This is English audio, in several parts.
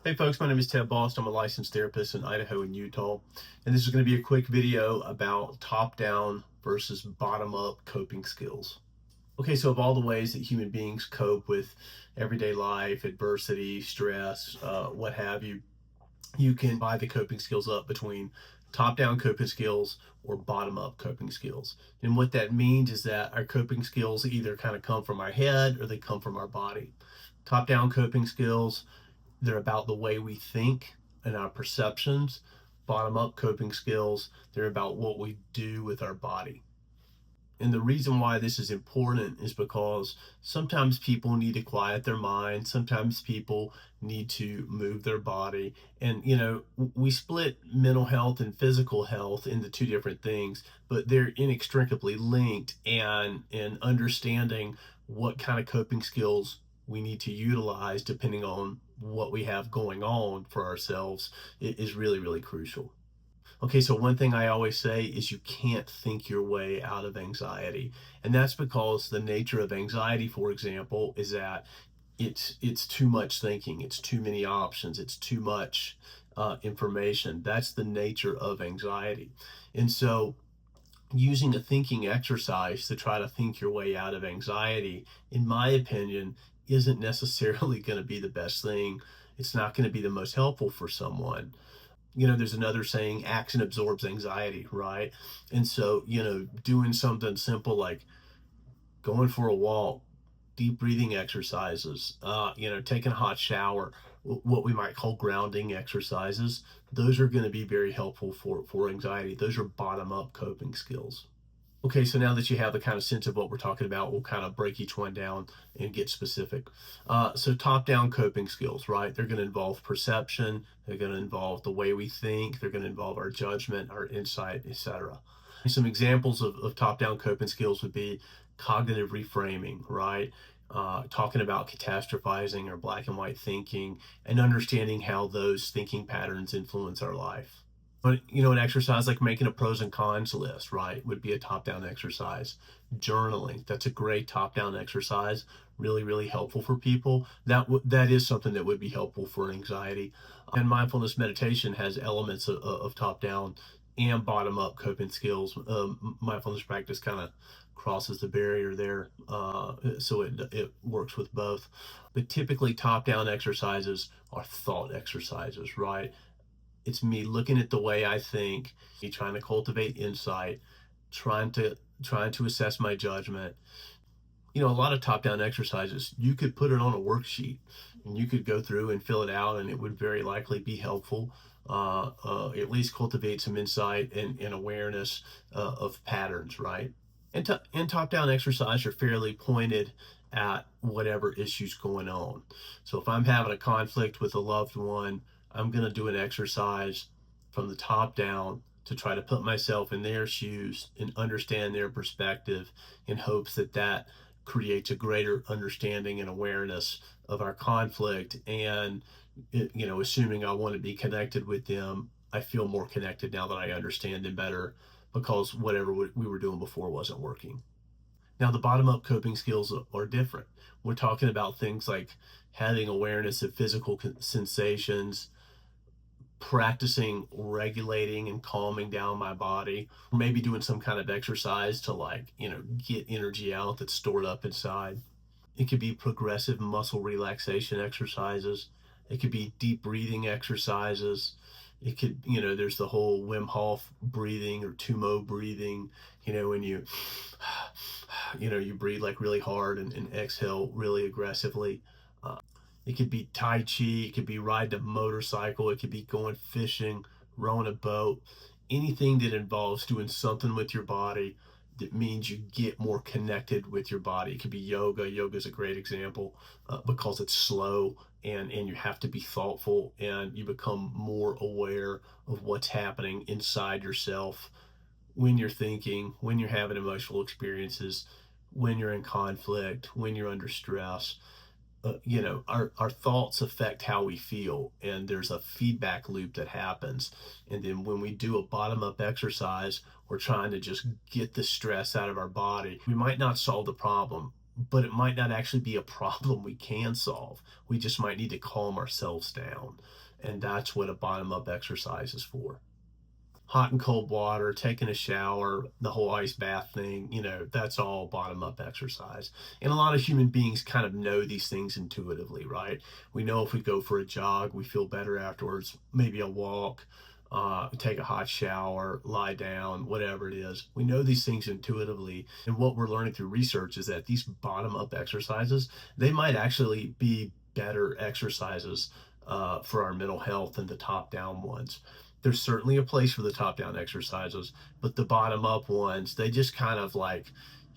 Hey folks, my name is Ted Bost. I'm a licensed therapist in Idaho and Utah. And this is going to be a quick video about top-down versus bottom-up coping skills. Okay, so of all the ways that human beings cope with everyday life, adversity, stress, what have you, you can divide the coping skills up between top-down coping skills or bottom-up coping skills. And what that means is that our coping skills either kind of come from our head or they come from our body. Top-down coping skills, they're about the way we think and our perceptions. Bottom up coping skills, they're about what we do with our body. And the reason why this is important is because sometimes people need to quiet their mind. Sometimes people need to move their body. And, we split mental health and physical health into two different things, but they're inextricably linked. And understanding what kind of coping skills we need to utilize depending on what we have going on for ourselves is really, really crucial. Okay, so one thing I always say is you can't think your way out of anxiety. And that's because the nature of anxiety, for example, is that it's too much thinking, it's too many options, it's too much information. That's the nature of anxiety. And so using a thinking exercise to try to think your way out of anxiety, in my opinion, isn't necessarily going to be the best thing. It's not going to be the most helpful for someone. There's another saying, action absorbs anxiety, right? And so, doing something simple like going for a walk, deep breathing exercises, taking a hot shower, what we might call grounding exercises, those are going to be very helpful for anxiety. Those are bottom up coping skills. Okay, so now that you have the kind of sense of what we're talking about, we'll kind of break each one down and get specific. So top-down coping skills, right? They're going to involve perception. They're going to involve the way we think. They're going to involve our judgment, our insight, etc. Some examples of top-down coping skills would be cognitive reframing, right? Talking about catastrophizing or black and white thinking and understanding how those thinking patterns influence our life. But, an exercise like making a pros and cons list, right, would be a top-down exercise. Journaling, that's a great top-down exercise, really, really helpful for people. That is something that would be helpful for anxiety. And mindfulness meditation has elements of top-down and bottom-up coping skills. Mindfulness practice kind of crosses the barrier there, so it works with both. But typically, top-down exercises are thought exercises, right? It's me looking at the way I think, me trying to cultivate insight, trying to assess my judgment. A lot of top-down exercises, you could put it on a worksheet and you could go through and fill it out, and it would very likely be helpful. At least cultivate some insight and awareness of patterns, right? And top-down exercise are fairly pointed at whatever issue's going on. So if I'm having a conflict with a loved one, I'm going to do an exercise from the top down to try to put myself in their shoes and understand their perspective in hopes that that creates a greater understanding and awareness of our conflict. And, assuming I want to be connected with them, I feel more connected now that I understand them better because whatever we were doing before wasn't working. Now, the bottom-up coping skills are different. We're talking about things like having awareness of physical sensations, practicing regulating and calming down my body, or maybe doing some kind of exercise to get energy out that's stored up inside. It could be progressive muscle relaxation exercises. It could be deep breathing exercises. It could, there's the whole Wim Hof breathing or Tumo breathing, when you breathe like really hard and exhale really aggressively. It could be Tai Chi, it could be riding a motorcycle, it could be going fishing, rowing a boat, anything that involves doing something with your body that means you get more connected with your body. It could be yoga. Yoga is a great example because it's slow and you have to be thoughtful and you become more aware of what's happening inside yourself when you're thinking, when you're having emotional experiences, when you're in conflict, when you're under stress. Our thoughts affect how we feel, and there's a feedback loop that happens. And then when we do a bottom-up exercise, we're trying to just get the stress out of our body. We might not solve the problem, but it might not actually be a problem we can solve. We just might need to calm ourselves down. And that's what a bottom up exercise is for. Hot and cold water, taking a shower, the whole ice bath thing, that's all bottom up exercise. And a lot of human beings kind of know these things intuitively, right? We know if we go for a jog, we feel better afterwards, maybe a walk, take a hot shower, lie down, whatever it is. We know these things intuitively. And what we're learning through research is that these bottom up exercises, they might actually be better exercises for our mental health than the top down ones. There's certainly a place for the top down exercises, but the bottom up ones, they just kind of like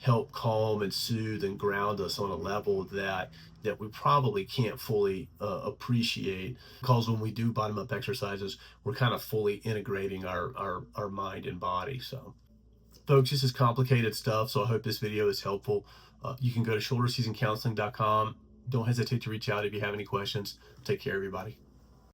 help calm and soothe and ground us on a level that we probably can't fully appreciate, because when we do bottom up exercises, we're kind of fully integrating our mind and body. So folks, this is complicated stuff, so I hope this video is helpful. You can go to shoulderseasoncounseling.com. Don't hesitate to reach out if you have any questions. Take care, everybody.